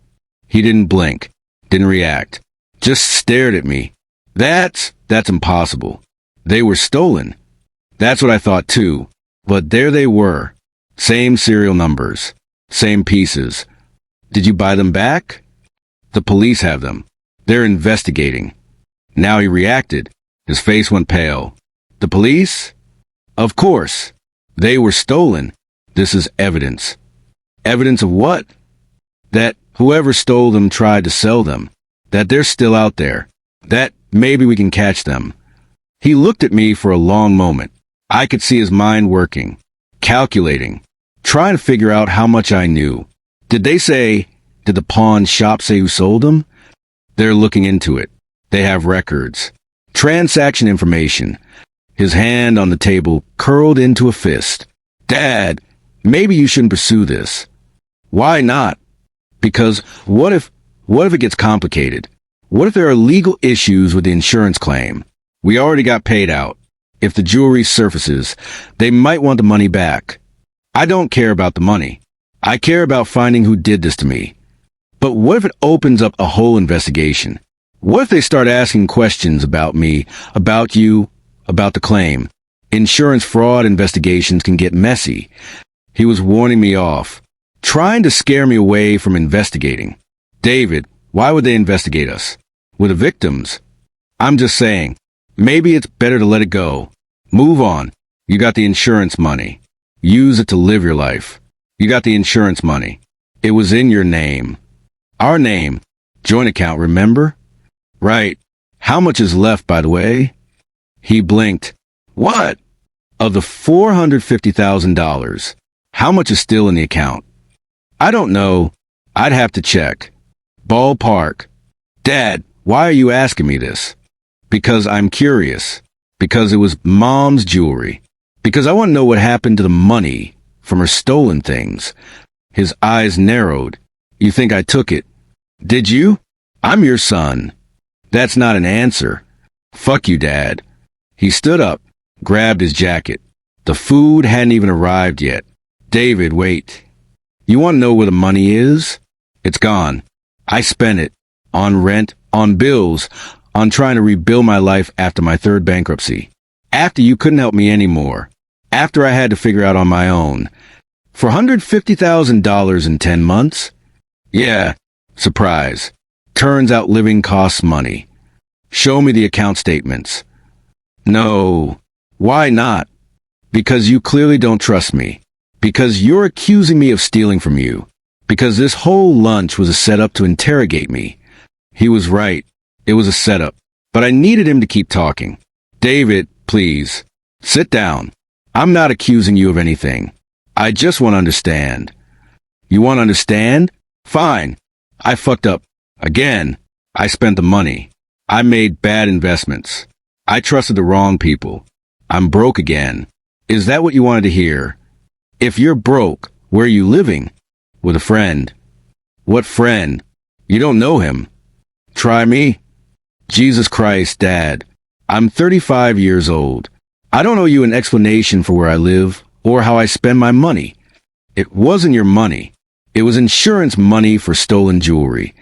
He didn't blink. Didn't react. Just stared at me. That's impossible. They were stolen. That's what I thought too. But there they were. Same serial numbers. Same pieces. Did you buy them back? The police have them. They're investigating. Now he reacted. His face went pale. The police? Of course. They were stolen. This is evidence. Evidence of what? That whoever stole them tried to sell them. That they're still out there. That maybe we can catch them. He looked at me for a long moment. I could see his mind working. Calculating. trying to figure out how much I knew. Did the pawn shop say who sold them? They're looking into it. They have records. Transaction information. His hand on the table curled into a fist. Dad, maybe you shouldn't pursue this. Why not? Because what if it gets complicated? What if there are legal issues with the insurance claim? We already got paid out. If the jewelry surfaces, they might want the money back. I don't care about the money. I care about finding who did this to me. But what if it opens up a whole investigation? What if they start asking questions about me, about you, about the claim? Insurance fraud investigations can get messy. He was warning me off, trying to scare me away from investigating. David, why would they investigate us? We're the victims. I'm just saying, maybe it's better to let it go. Move on. You got the insurance money. Use it to live your life. You got the insurance money. It was in your name. Our name. Joint account, remember? Right. How much is left, by the way? He blinked. What? Of the $450,000, how much is still in the account? I don't know. I'd have to check. Ballpark. Dad, why are you asking me this? Because I'm curious. Because it was Mom's jewelry. Because I want to know what happened to the money from her stolen things. His eyes narrowed. You think I took it? Did you? I'm your son. That's not an answer. Fuck you, Dad. He stood up, grabbed his jacket. The food hadn't even arrived yet. David, wait. You want to know where the money is? It's gone. I spent it. On rent, on bills, on trying to rebuild my life after my third bankruptcy. After you couldn't help me anymore. After I had to figure out on my own. For $150,000 in 10 months? Yeah. Surprise. Turns out living costs money. Show me the account statements. No. Why not? Because you clearly don't trust me. Because you're accusing me of stealing from you. Because this whole lunch was a setup to interrogate me. He was right. It was a setup. But I needed him to keep talking. David, please. Sit down. I'm not accusing you of anything. I just want to understand. You want to understand? Fine. I fucked up. Again. I spent the money. I made bad investments. I trusted the wrong people. I'm broke again. Is that what you wanted to hear? If you're broke, where are you living? With a friend. What friend? You don't know him. Try me. Jesus Christ, Dad. I'm 35 years old. I don't owe you an explanation for where I live or how I spend my money. It wasn't your money. It was insurance money for stolen jewelry.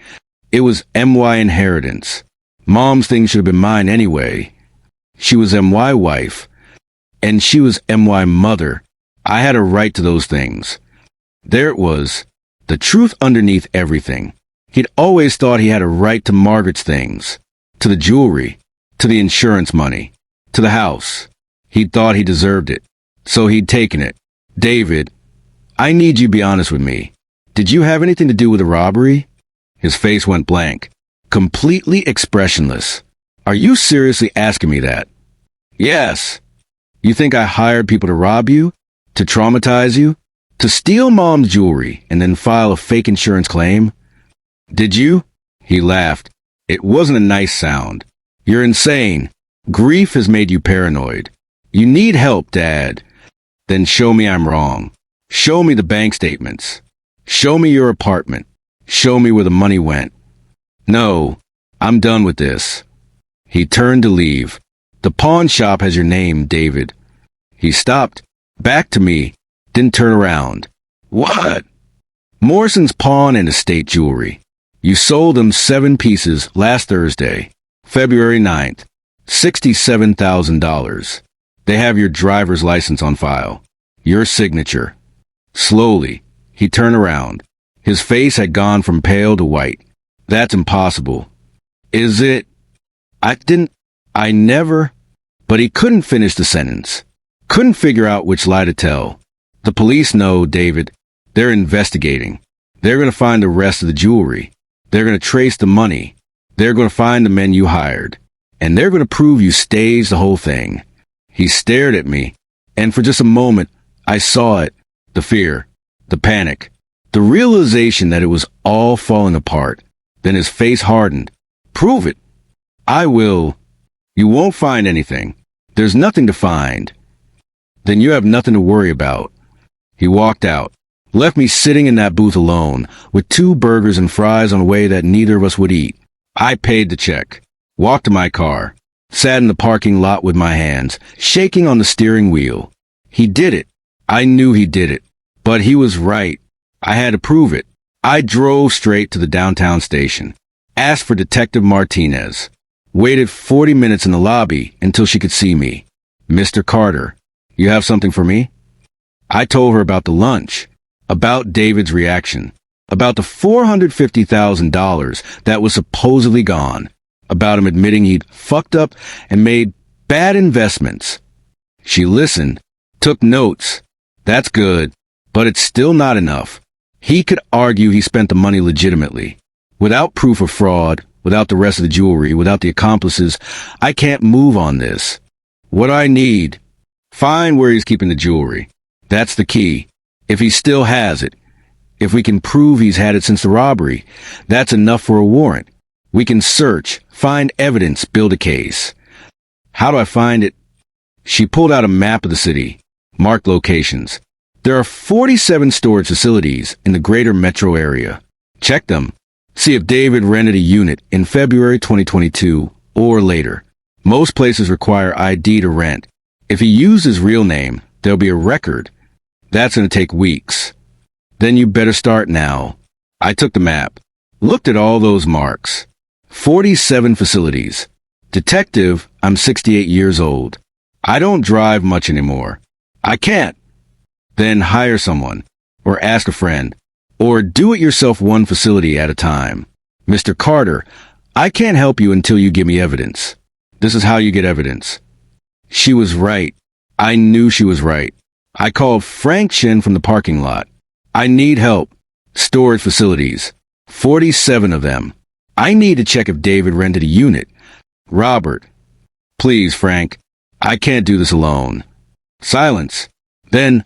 It was MY inheritance. Mom's thing should have been mine anyway. She was MY wife. And she was MY mother. I had a right to those things. There it was. The truth underneath everything. He'd always thought he had a right to Margaret's things. To the jewelry. To the insurance money. To the house. He'd thought he deserved it. So he'd taken it. David, I need you to be honest with me. Did you have anything to do with the robbery? His face went blank. Completely expressionless. Are you seriously asking me that? Yes. You think I hired people to rob you? To traumatize you? To steal Mom's jewelry and then file a fake insurance claim? Did you? He laughed. It wasn't a nice sound. You're insane. Grief has made you paranoid. You need help, Dad. Then show me I'm wrong. Show me the bank statements. Show me your apartment. Show me where the money went. No, I'm done with this. He turned to leave. The pawn shop has your name, David. He stopped, back to me, didn't turn around. What? Morrison's pawn and estate jewelry. You sold them 7 pieces last Thursday, February 9th. $67,000. They have your driver's license on file. Your signature. Slowly, he turned around. His face had gone from pale to white. That's impossible. Is it? I never... But he couldn't finish the sentence. Couldn't figure out which lie to tell. The police know, David. They're investigating. They're going to find the rest of the jewelry. They're going to trace the money. They're going to find the men you hired. And they're going to prove you staged the whole thing. He stared at me, and for just a moment, I saw it. The fear. The panic. The realization that it was all falling apart. Then his face hardened. Prove it. I will. You won't find anything. There's nothing to find. Then you have nothing to worry about. He walked out, left me sitting in that booth alone, with 2 burgers and fries on a way that neither of us would eat. I paid the check, walked to my car, sat in the parking lot with my hands, shaking on the steering wheel. He did it. I knew he did it. But he was right. I had to prove it. I drove straight to the downtown station, asked for Detective Martinez, waited 40 minutes in the lobby until she could see me. Mr. Carter, you have something for me? I told her about the lunch, about David's reaction, about the $450,000 that was supposedly gone, about him admitting he'd fucked up and made bad investments. She listened, took notes. That's good, but it's still not enough. He could argue he spent the money legitimately. Without proof of fraud, without the rest of the jewelry, without the accomplices, I can't move on this. What I need, find where he's keeping the jewelry. That's the key. If he still has it, if we can prove he's had it since the robbery, that's enough for a warrant. We can search, find evidence, build a case. How do I find it? She pulled out a map of the city, marked locations. There are 47 storage facilities in the greater metro area. Check them. See if David rented a unit in February 2022 or later. Most places require ID to rent. If he used his real name, there'll be a record. That's going to take weeks. Then you better start now. I took the map, looked at all those marks. 47 facilities. Detective, I'm 68 years old. I don't drive much anymore. I can't. Then hire someone, or ask a friend, or do it yourself one facility at a time. Mr. Carter, I can't help you until you give me evidence. This is how you get evidence. She was right. I knew she was right. I called Frank Shin from the parking lot. I need help. Storage facilities. 47 of them. I need to check if David rented a unit. Robert. Please, Frank. I can't do this alone. Silence. Then,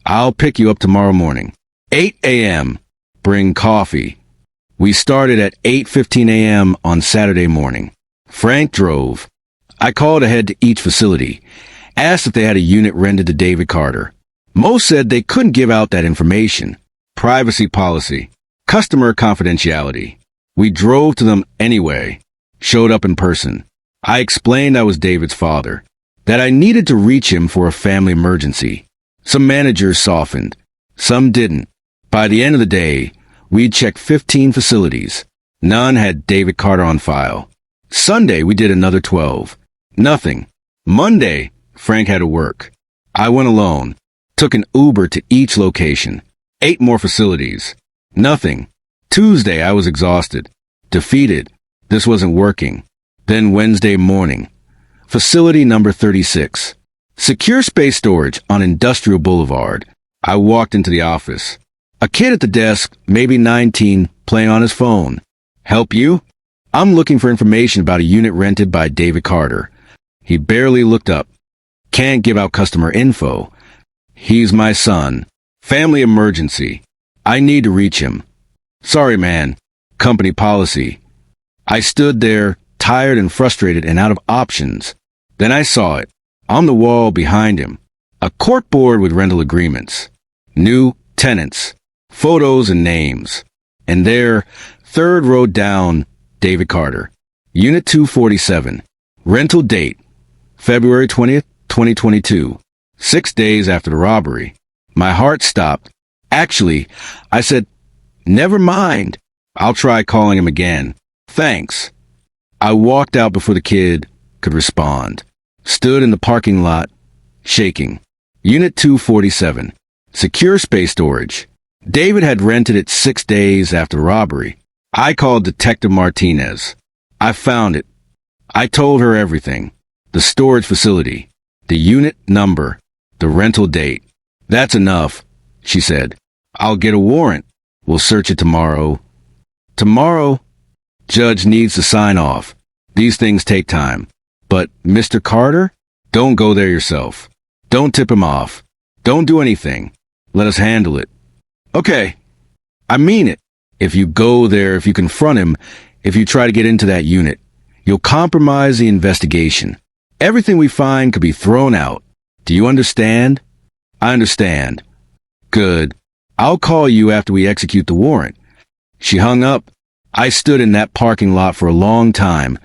I'll pick you up tomorrow morning. 8 a.m. Bring coffee. We started at 8:15 a.m. on Saturday morning. Frank drove. I called ahead to each facility, asked if they had a unit rented to David Carter. Most said they couldn't give out that information. Privacy policy. Customer confidentiality. We drove to them anyway. Showed up in person. I explained I was David's father, that I needed to reach him for a family emergency. Some managers softened. Some didn't. By the end of the day, we'd checked 15 facilities. None had David Carter on file. Sunday, we did another 12. Nothing. Monday, Frank had to work. I went alone. Took an Uber to each location. 8 more facilities. Nothing. Tuesday, I was exhausted. Defeated. This wasn't working. Then Wednesday morning. Facility number 36. Secure space storage on Industrial Boulevard. I walked into the office. A kid at the desk, maybe 19, playing on his phone. Help you? I'm looking for information about a unit rented by David Carter. He barely looked up. Can't give out customer info. He's my son. Family emergency. I need to reach him. Sorry, man. Company policy. I stood there, tired and frustrated and out of options. Then I saw it. On the wall behind him. A corkboard with rental agreements. New tenants. Photos and names. And there, 3rd row down, David Carter. Unit 247. Rental date. February 20th, 2022. 6 days after the robbery. My heart stopped. Actually, I said, never mind. I'll try calling him again. Thanks. I walked out before the kid could respond. Stood in the parking lot, shaking. Unit 247. Secure space storage. David had rented it 6 days after the robbery. I called Detective Martinez. I found it. I told her everything. The storage facility. The unit number. The rental date. That's enough, she said. I'll get a warrant. We'll search it tomorrow. Tomorrow? Judge needs to sign off. These things take time. But Mr. Carter? Don't go there yourself. Don't tip him off. Don't do anything. Let us handle it. Okay, I mean it. If you go there, if you confront him, if you try to get into that unit, you'll compromise the investigation. Everything we find could be thrown out. Do you understand? I understand. Good. I'll call you after we execute the warrant. She hung up. I stood in that parking lot for a long time,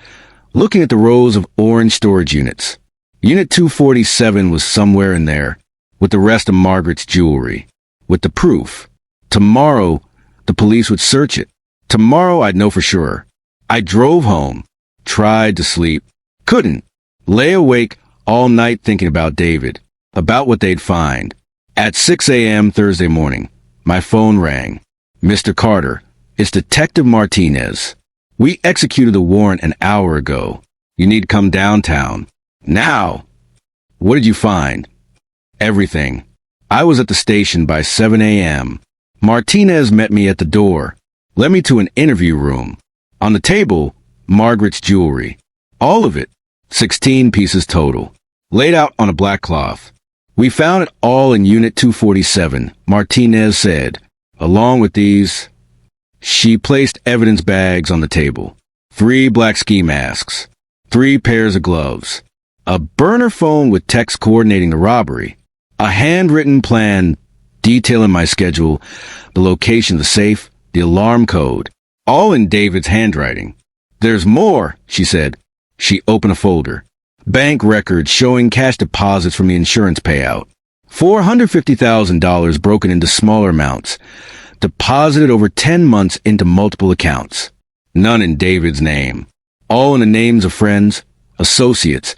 looking at the rows of orange storage units. Unit 247 was somewhere in there, with the rest of Margaret's jewelry, with the proof. Tomorrow, the police would search it. Tomorrow, I'd know for sure. I drove home, tried to sleep, couldn't. Lay awake all night thinking about David, about what they'd find. At 6 a.m. Thursday morning, my phone rang. Mr. Carter, it's Detective Martinez. We executed the warrant an hour ago. You need to come downtown. Now! What did you find? Everything. I was at the station by 7 a.m. Martinez met me at the door, led me to an interview room. On the table, Margaret's jewelry. All of it. 16 pieces total. Laid out on a black cloth. We found it all in Unit 247, Martinez said. Along with these, she placed evidence bags on the table. 3 black ski masks. 3 pairs of gloves. A burner phone with text coordinating the robbery. A handwritten plan detailing my schedule, the location of the safe, the alarm code. All in David's handwriting. There's more, she said. She opened a folder. Bank records showing cash deposits from the insurance payout. $450,000 broken into smaller amounts. Deposited over 10 months into multiple accounts. None in David's name. All in the names of friends, associates,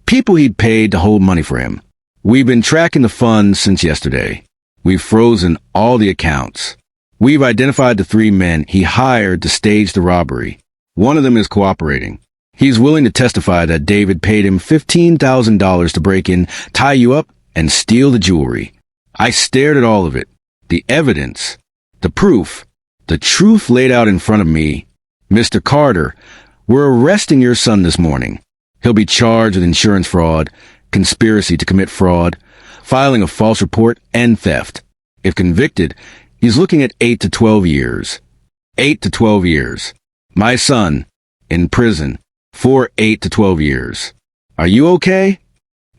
people he'd paid to hold money for him. We've been tracking the funds since yesterday. We've frozen all the accounts. We've identified the 3 men he hired to stage the robbery. One of them is cooperating. He's willing to testify that David paid him $15,000 to break in, tie you up, and steal the jewelry. I stared at all of it. The evidence, the proof, the truth laid out in front of me. Mr. Carter, we're arresting your son this morning. He'll be charged with insurance fraud, conspiracy to commit fraud, filing a false report, and theft. If convicted, he's looking at 8 to 12 years. 8 to 12 years. My son, in prison, for 8 to 12 years. Are you okay?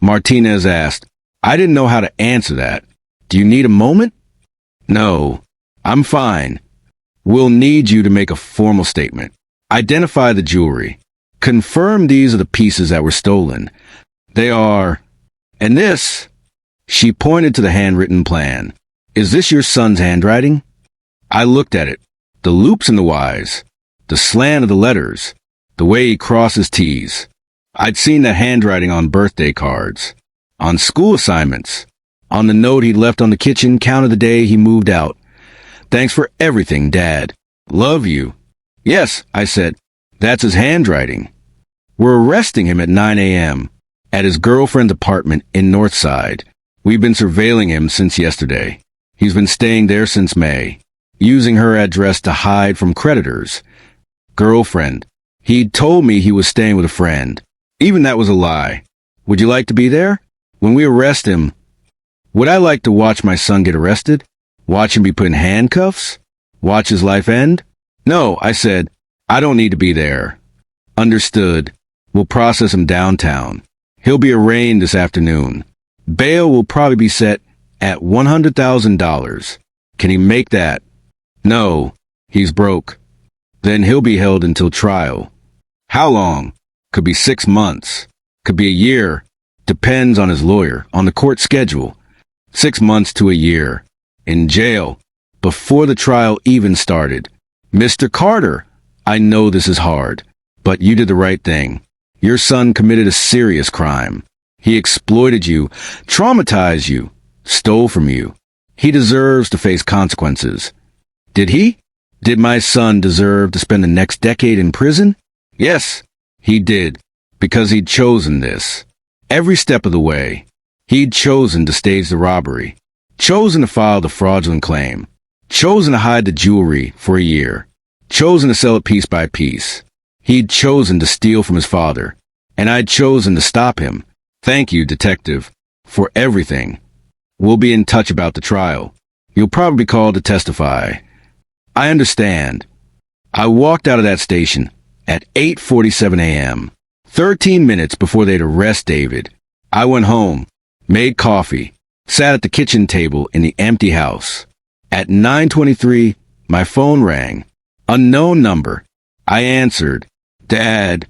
Martinez asked. I didn't know how to answer that. Do you need a moment? No, I'm fine. We'll need you to make a formal statement. Identify the jewelry. Confirm these are the pieces that were stolen. They are... And this... She pointed to the handwritten plan. Is this your son's handwriting? I looked at it. The loops and the Y's. The slant of the letters. The way he crosses T's. I'd seen that handwriting on birthday cards. On school assignments. On the note he'd left on the kitchen counter the day he moved out. Thanks for everything, Dad. Love you. Yes, I said. That's his handwriting. We're arresting him at 9 a.m. at his girlfriend's apartment in Northside. We've been surveilling him since yesterday. He's been staying there since May, using her address to hide from creditors. Girlfriend. He'd told me he was staying with a friend. Even that was a lie. Would you like to be there? When we arrest him, would I like to watch my son get arrested? Watch him be put in handcuffs? Watch his life end? No, I said, I don't need to be there. Understood. We'll process him downtown. He'll be arraigned this afternoon. Bail will probably be set at $100,000. Can he make that? No, he's broke. Then he'll be held until trial. How long? Could be 6 months. Could be a year. Depends on his lawyer, on the court schedule. 6 months to a year. In jail. Before the trial even started. Mr. Carter, I know this is hard, but you did the right thing. Your son committed a serious crime. He exploited you, traumatized you, stole from you. He deserves to face consequences. Did he? Did my son deserve to spend the next decade in prison? Yes, he did, because he'd chosen this. Every step of the way, he'd chosen to stage the robbery, chosen to file the fraudulent claim, chosen to hide the jewelry for a year, chosen to sell it piece by piece. He'd chosen to steal from his father, and I'd chosen to stop him. Thank you, Detective, for everything. We'll be in touch about the trial. You'll probably be called to testify. I understand. I walked out of that station at 8:47 a.m., 13 minutes before they'd arrest David. I went home, made coffee, sat at the kitchen table in the empty house. At 9:23, my phone rang. Unknown number. I answered. Dad.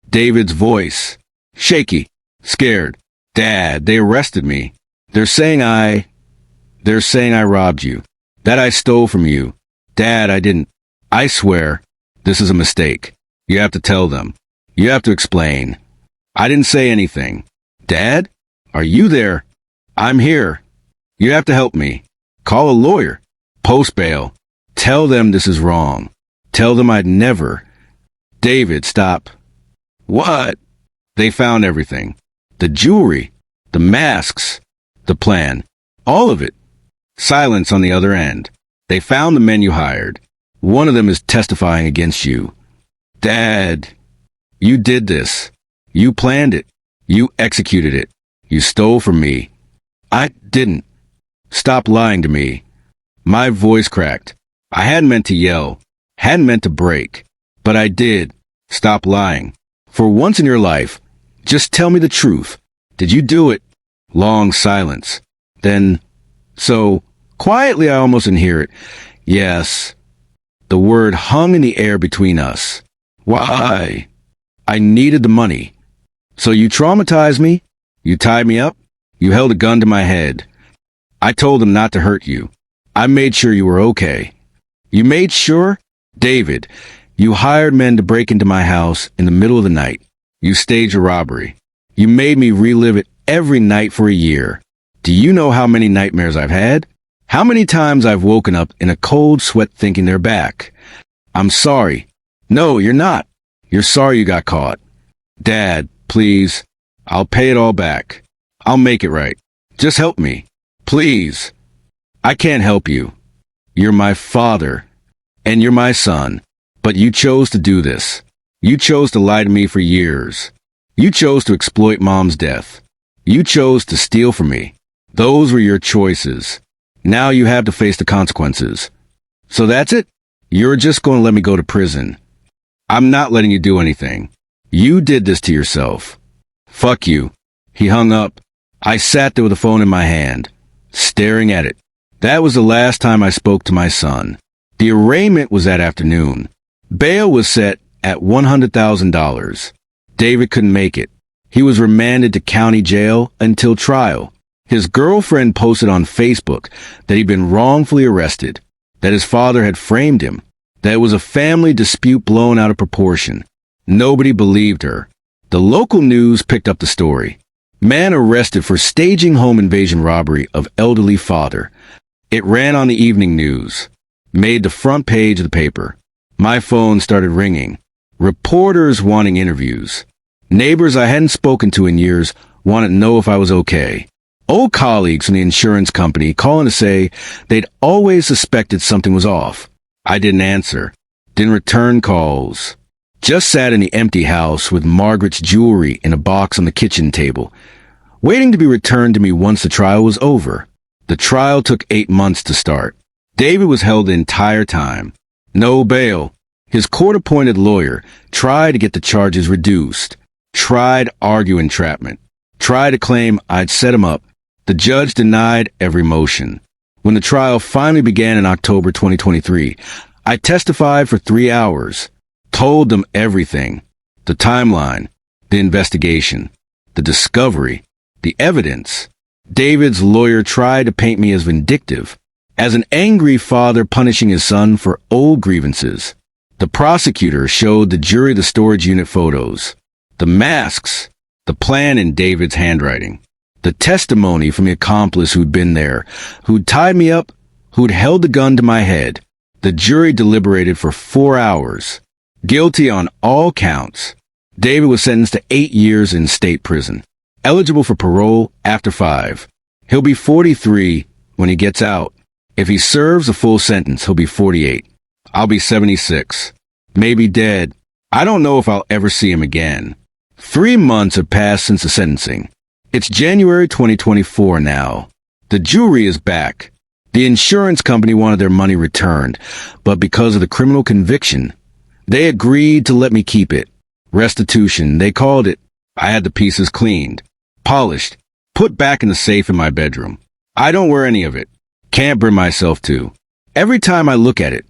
David's voice. Shaky. Scared. Dad, they arrested me. They're saying I robbed you. That I stole from you. Dad, I didn't. I swear, this is a mistake. You have to tell them. You have to explain. I didn't say anything. Dad? Are you there? I'm here. You have to help me. Call a lawyer. Post bail. Tell them this is wrong. Tell them I'd never. David, stop. What? They found everything. The jewelry. The masks. The plan. All of it. Silence on the other end. They found the men you hired. One of them is testifying against you. Dad, you did this. You planned it. You executed it. You stole from me. I didn't. Stop lying to me. My voice cracked. I hadn't meant to yell. Hadn't meant to break. But I did. Stop lying. For once in your life, just tell me the truth. Did you do it? Long silence. Then, so, quietly I almost inhear it. Yes. The word hung in the air between us. Why? I needed the money. So you traumatized me? You tied me up? You held a gun to my head. I told them not to hurt you. I made sure you were okay. You made sure? David, you hired men to break into my house in the middle of the night. You staged a robbery. You made me relive it every night for a year. Do you know how many nightmares I've had? How many times I've woken up in a cold sweat thinking they're back? I'm sorry. No, you're not. You're sorry you got caught. Dad, please. I'll pay it all back. I'll make it right. Just help me. Please. I can't help you. You're my father. And you're my son. But you chose to do this. You chose to lie to me for years. You chose to exploit Mom's death. You chose to steal from me. Those were your choices. Now you have to face the consequences. So that's it? You're just going to let me go to prison. I'm not letting you do anything. You did this to yourself. Fuck you. He hung up. I sat there with the phone in my hand, staring at it. That was the last time I spoke to my son. The arraignment was that afternoon. Bail was set at $100,000. David couldn't make it. He was remanded to county jail until trial. His girlfriend posted on Facebook that he'd been wrongfully arrested, that his father had framed him, that it was a family dispute blown out of proportion. Nobody believed her. The local news picked up the story. Man arrested for staging home invasion robbery of elderly father. It ran on the evening news. Made the front page of the paper. My phone started ringing. Reporters wanting interviews. Neighbors I hadn't spoken to in years wanted to know if I was okay. Old colleagues from the insurance company calling to say they'd always suspected something was off. I didn't answer. Didn't return calls. Just sat in the empty house with Margaret's jewelry in a box on the kitchen table, waiting to be returned to me once the trial was over. The trial took 8 months to start. David was held the entire time. No bail. His court-appointed lawyer tried to get the charges reduced. Tried to argue entrapment. Tried to claim I'd set him up. The judge denied every motion. When the trial finally began in October 2023, I testified for 3 hours. Told them everything. The timeline. The investigation. The discovery. The evidence. David's lawyer tried to paint me as vindictive, as an angry father punishing his son for old grievances. The prosecutor showed the jury the storage unit photos, the masks, the plan in David's handwriting, the testimony from the accomplice who'd been there, who'd tied me up, who'd held the gun to my head. The jury deliberated for 4 hours. Guilty on all counts. David was sentenced to 8 years in state prison. Eligible for parole after 5. He'll be 43 when he gets out. If he serves a full sentence, he'll be 48. I'll be 76. Maybe dead. I don't know if I'll ever see him again. 3 months have passed since the sentencing. It's January 2024 now. The jury is back. The insurance company wanted their money returned, but because of the criminal conviction, they agreed to let me keep it. Restitution, they called it. I had the pieces cleaned, polished, put back in the safe in my bedroom. I don't wear any of it. Can't bring myself to. Every time I look at it,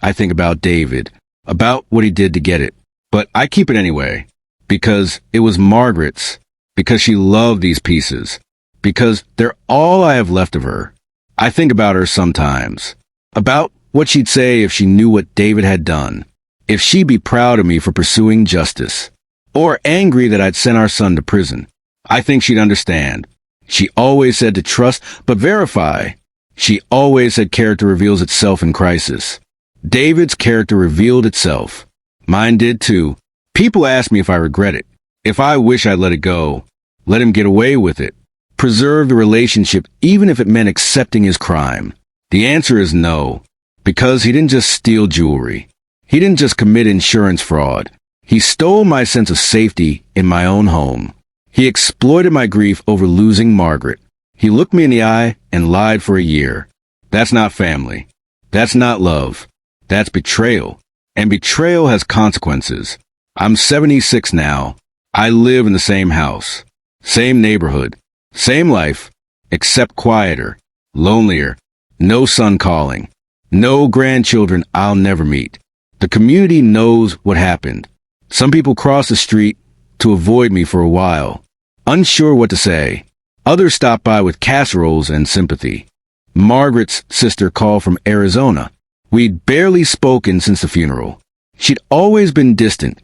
I think about David, about what he did to get it. But I keep it anyway, because it was Margaret's, because she loved these pieces, because they're all I have left of her. I think about her sometimes, about what she'd say if she knew what David had done, if she'd be proud of me for pursuing justice, or angry that I'd sent our son to prison. I think she'd understand. She always said to trust, but verify. She always said character reveals itself in crisis. David's character revealed itself. Mine did too. People ask me if I regret it, if I wish I'd let it go, let him get away with it, preserve the relationship even if it meant accepting his crime. The answer is no, because he didn't just steal jewelry. He didn't just commit insurance fraud. He stole my sense of safety in my own home. He exploited my grief over losing Margaret. He looked me in the eye and lied for a year. That's not family. That's not love. That's betrayal. And betrayal has consequences. I'm 76 now. I live in the same house, same neighborhood, same life, except quieter, lonelier, no son calling, no grandchildren I'll never meet. The community knows what happened. Some people cross the street to avoid me for a while, unsure what to say. Others stop by with casseroles and sympathy. Margaret's sister called from Arizona. We'd barely spoken since the funeral. She'd always been distant,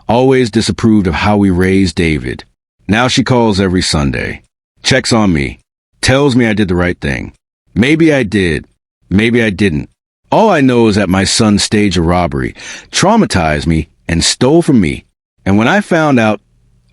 always disapproved of how we raised David. Now she calls every Sunday, checks on me, tells me I did the right thing. Maybe I did, maybe I didn't. All I know is that my son staged a robbery, traumatized me, and stole from me. And when I found out,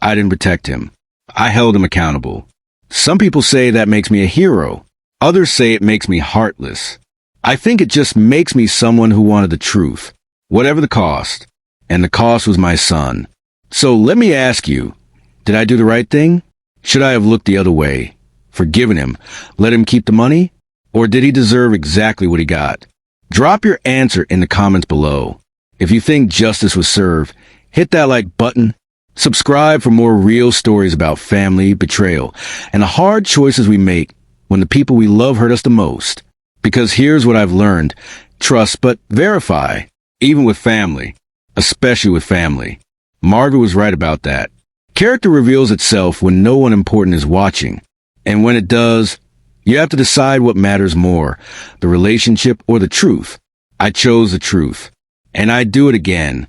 I didn't protect him. I held him accountable. Some people say that makes me a hero. Others say it makes me heartless. I think it just makes me someone who wanted the truth, whatever the cost. And the cost was my son. So let me ask you, did I do the right thing? Should I have looked the other way, forgiven him, let him keep the money? Or did he deserve exactly what he got? Drop your answer in the comments below. If you think justice was served, hit that like button. Subscribe for more real stories about family, betrayal, and the hard choices we make when the people we love hurt us the most. Because here's what I've learned. Trust, but verify. Even with family. Especially with family. Margaret was right about that. Character reveals itself when no one important is watching. And when it does, you have to decide what matters more, the relationship or the truth. I chose the truth. And I'd do it again.